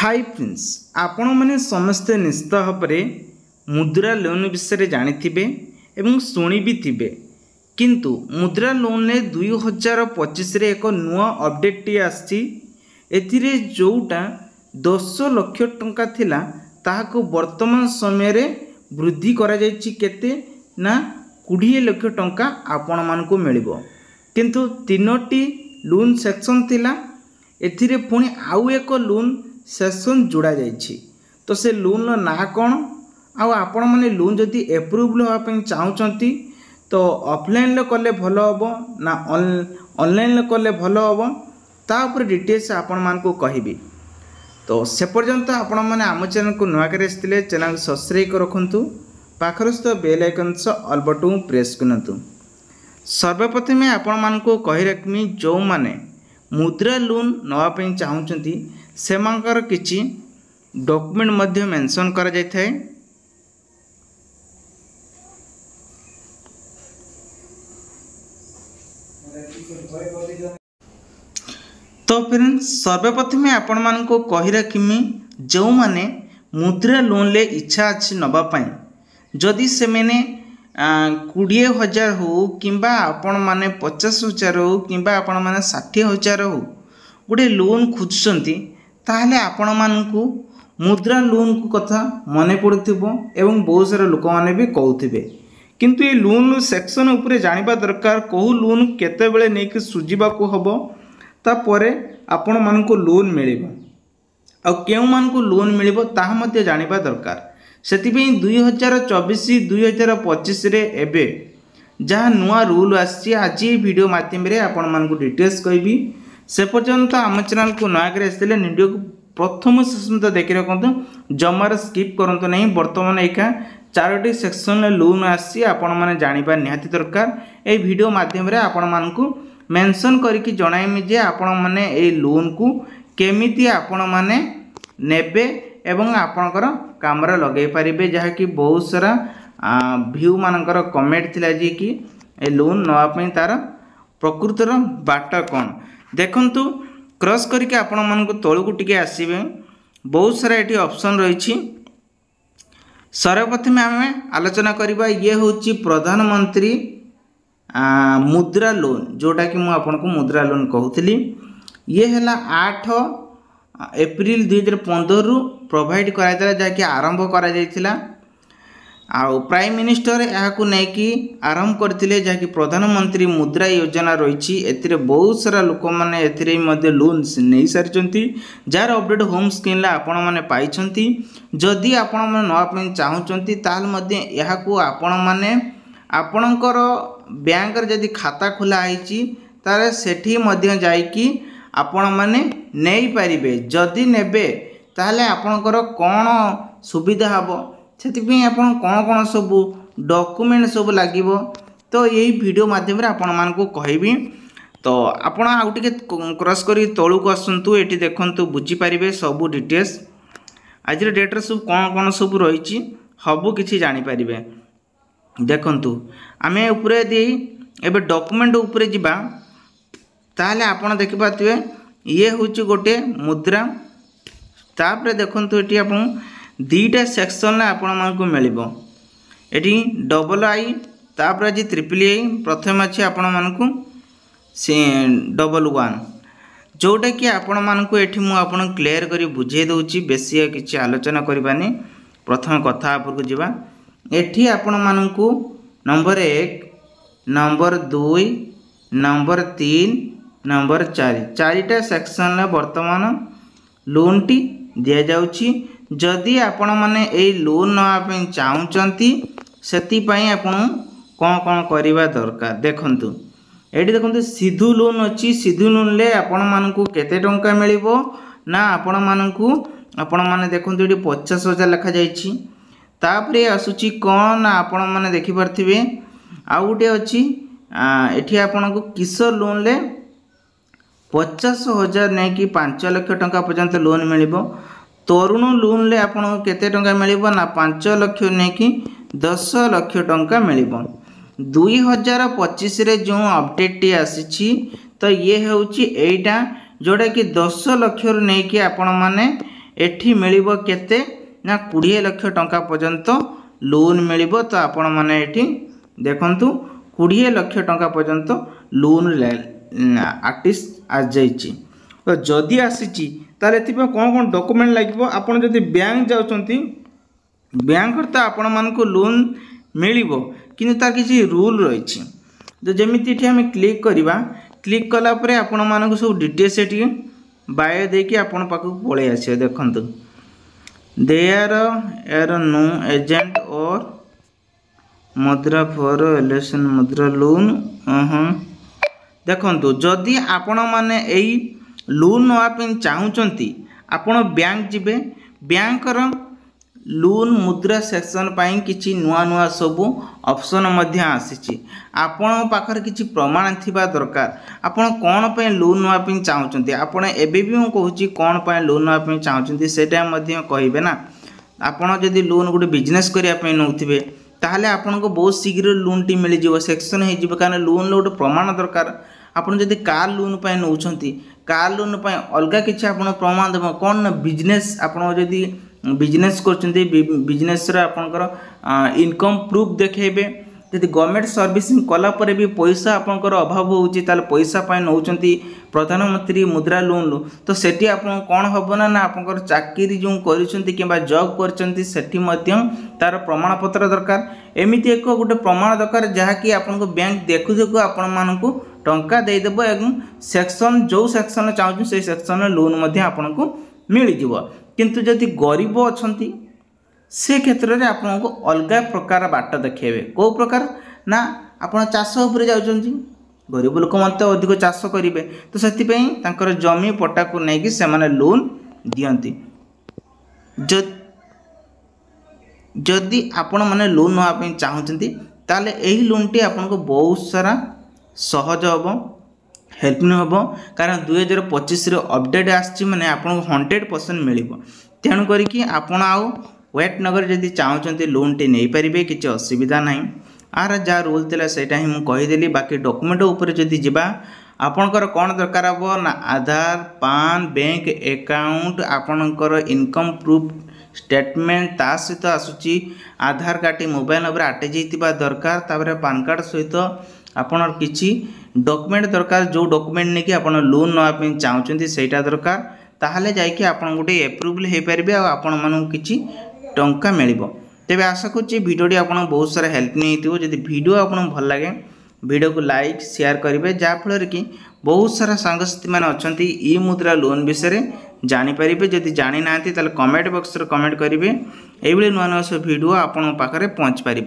Hi friends आपण मैंने समस्ते निश्चित भाव मुद्रा लोन विषय जानी एवं शुणी भी थे किंतु मुद्रा लोन 2025 एक नुआ अपडेट टी आसी जोटा 10 लाख टंका थिला ताहाको वर्तमान समय रे वृद्धि करा जायछि केते ना 20 लाख टंका आपण मानकु मिलिबो किंतु तीनोटी लोन सेक्शन थिला एथिरे पुणी आउ एक लोन सेक्शन जोड़ा जायछि तो से लोन ना कौन आपण माने लोन जदि एप्रूवल होगा चाहूँगी तो ऑफलाइन कले भल हम ना ऑनलाइन कले भल हम तापर डिटेल्स आपण मान को कहबी तो से पर्यंत आपण माने आम चैनल को नुआ कर चैनल सब्सक्राइब कर रखु पाखरस्थ बेल आइकन ऑल बटन प्रेस करंतु। सर्वप्रथम आपण मान को कहि रखमी जो माने मुद्रा लोन नवाई चाहूँगी से किछि डॉक्यूमेंट मध्य मेंशन करा जाय थाए। तो फ्रेंड्स सर्वप्रथम आपण मान को कहि रखिमी जो माने मुद्रा लोन ले इच्छा अच्छी नवापाई जदि से मैंने 20,000 हो किंबा आपण माने 50,000 हो किंबा आपण माने 60,000 हो गोटे लोन खोजुचंती ताहले आपण मानकु मुद्रा लोन को कथा मने पड़ुथिबो एवं बहुत सारा लोक माने भी कहउथिबे किंतु ये लोन सेक्शन उपरे जानिबा दरकार कहू लोन केते बेले नै कि सुजिबा को हबो तापरे आपण मानकु लोन मिलिबो आ केउ मानकु लोन मिलिबो ताहा मध्ये जानिबा दरकार सेतिबे 2024-2025 रे एबे जहाँ नुआ रूल आसी आज वीडियो माध्यम रे आपण मानकु डिटेल्स कहबी से पर्यंत आम चैनल को नया कर वीडियो को प्रथम शेष देखी रखु जमार स्किप करूँ नहीं बर्तमान एका 4टी सेक्शन लोन आसी आपण मैंने जाना निहाती दरकार ये वीडियो माध्यम रे आपण मानकु मेंशन करके जणाइमी जे आपण माने ए लोन को केमिति आपण माने नेबे एवं आपणकर कामरा लगे पारिबे जहा कि बहुत सारा व्यू मानकर कमेंट थिला जे कि ए लोन नवा पई तार प्रकृतर बाट कौन देखंतु क्रॉस करके आपण मानकु तळकु टिके आसीबे बहुत सारा एटी ऑप्शन रही। सर्वप्रथम आम आलोचना करबा ये होची प्रधानमंत्री मुद्रा लोन जोटा कि मुझे मुद्रा लोन कहूली ये है 8 एप्रिल 2015 रु प्रोवाइड कराइला जहाँकि आरंभ करा जायतिला आउ प्राइम मिनिस्टर यहाँ नहीं आरंभ करते जहाँकि प्रधानमंत्री मुद्रा योजना रही एथिरे बहुत सारा लोक मैंने लोन नहीं सारी जार अपडेट होम स्क्रीन आपण मैंने पाई जदि आपण मैंने नवाई चाहूँगी ताल आपण मैंने आपणकर बैंक जदि खाता खोला तार सेठी जाइकी आपण मैंने नहीं पारिबे जदि नेबे ताहले आपणकर कौन सुविधा हम से कौन कौन सब डॉक्यूमेंट सब लगे तो यही वीडियो माध्यम आपण मानकु कहबी तो आपण आउ टिके क्रॉस करी तळु को आसंतु एटी देखंतु बुझी पारिबे सब डिटेल्स आज डेट सब कौन कौन सब रही सबू किसी जानी पारिबे देखंतु आमे उपरे दी एबे डॉक्यूमेंट उपरे जिबा ताहले आपण देखि पाथिबे ये होची गोटे मुद्रा तापरे देखंतु एटी आपण दीटा सेक्शन आपण मानकु मिलिबो एटी डबल आई तापर आज ट्रिपल आई प्रथम अच्छे आपण मानकु से 11 जोटा कि आपण मानकु एठी मु आपण क्लियर करी बुझे दउची बेसी किछि आलोचना करबानी प्रथम कथा ऊपर को जिबा एठी आपण मानकु नंबर 1 नंबर 2 नंबर 3 नंबर 4 चारिटा सेक्शन वर्तमान लोन टी दिया जाउची जदि आपण माने ए लोन नवा चाहूँगी से आपण कौन कौन करवा दरकार देखंतु एटी देखंतु सिधु लोन अच्छी सिधु लोन ले आपण मानकु केते टंका मिलिबो ना आपण मानकु आपण माने देखंतु एटी 50,000 लिखा जाइछि तापरे आसुची कौन आपण माने देखि परथिबे आउ गोटे अच्छी एठी आपनको किशोर लोन ले 50,000 नहीं कि 5 लाख टंका पर्यंत लोन मिलिबो तरुण लोन ले आपन केते टंका मिलिबो ना 5 लाख नहीं कि 10 लाख टंका मिलिबो 2025 रे जो अपडेट टी आसी तो ये होची एटा जोड़ा कि 10 लाख नहीं कि आपण माने एठी मिलिबो केते ना 20 लाख टंका पर्यंत लोन मिलिबो। तो आपण माने एठी देखंतु 20 लाख टंका पर्यंत लोन आर्टिस्ट आ जाइछि। तो जदि आसीछि ताले एथिबा कोन कोन डॉक्यूमेंट लागबो। आपण जदि बैंक जाउचंती बैंक तो आपण मानको लोन मिलिबो किंतु तार किछि रूल रहिछि। तो जेमिति एठी हम क्लिक करिबा, क्लिक कला परे आपण मानको सब डिटेल्स एठी बायो देकी आपण पाखु पळे आछे। देखंतु देयर एर नो एजेंट और मुद्रा फॉर इलेक्शन मुद्रा लोन। देखंतु जदि आपण माने एई लोन नवा पे चाहुचंती आपण बैंक जिबे, बैंकर लोन मुद्रा सेक्शन पाई किछि नुआ नुआ सब ऑप्शन मध्य आसीछि। आपण पाखर किछि प्रमाण थिबा दरकार। आपण कोन पे लोन नवा पे चाहुचंती, आपण एबे भी हम कहूछि कोन पे लोन नवा पे चाहुचंती सेटा मध्य कहिबे ना। आपण जदि लोन गुटे बिजनेस करिया पे नउथिबे ताहले आपण को बहुत शीघ्र लोन टी मिल जिवो, सेक्शन हे जिवो, कारण लोन लो गोटे प्रमाण दरकार। आपण जदि कार लोन पे नउछंती, कार लोन पे अलगा किछि आपण प्रमाण देबो कोन बिजनेस। आपण जदि बिजनेस करछंती बिजनेस रे आपनकर इनकम प्रूफ देखेबे। यदि गवर्नमेंट सर्विसिंग कला परे भी पैसा आपनकर अभाव होउची ताले पैसा पाए नउचंती प्रधानमंत्री मुद्रा लोन लो, तो सेठी आपन कोन हबो ना आपनकर चाकरी जो करिसंती किबा जॉब करचंती सेठी मध्य तार प्रमाण पत्र दरकार। एमिति एक गोटे प्रमाण दरकार जहा कि आपनको बैंक देखु देखु आपण मानकु टंका दे देबो एवं सेक्शन जो सेक्शन चाहू से सेक्शन लोन मध्य आपनको मिल जिवो। किंतु जदि गरीब अछंती से क्षेत्र में आपको अलग प्रकार बाट देखेबे। को प्रकार ना आपण चाष उपरे जाउचंती, गरीब लोक मत अधिक चाष करेंगे तो से जमी पट्टा को लेकिन से लोन दियंती। जदि आपण माने लोन नापी चाहूँगी ताले यही लोन टी आपको बहुत सारा सहज हम हेल्पफुल हम, कारण 2025 अपडेट आसी मैंने आपको 100% मिल। तेणुक आपण आउ वेट नगर जदि चाहूँगी लोन टी नहीं पारे किसी असुविधा ना। आर जहाँ रूल था सेटा ही मुझे कहीदेली। बाकी डॉक्यूमेंट उपर जदि जीवा आपणकर कौन दरकार हम ना आधार पान बैंक अकाउंट आपणकर इनकम प्रूफ स्टेटमेंट ता सहित आसूची आधार कार्ड मोबाइल नंबर अटैच होता दरकार। तापर पान कार्ड सहित आपन किसी डॉक्यूमेंट दरकार, जो डॉक्यूमेंट नहीं कि आप लोन नापी चाहूँगी सेटा दरकार। ताहले जाइए आप गोटे एप्रूवल हो पारे और आपण मानू किसी टंका मिल। तेज आशा करुँची भिडियोटी आपको बहुत सारा हेल्प नहीं हो। जब भिडियो आपको भल लगे भिडियो को लाइक शेयर करेंगे, जहाँफल कि बहुत सारा सांगसाथी मैंने अच्छा ई मुद्रा लोन विषय जानीपारे। जदि जानी ना कमेंट बॉक्स कमेंट करेंगे, ये नुआ नुआ सब भिडियो आपण पाखे पहुँच पार।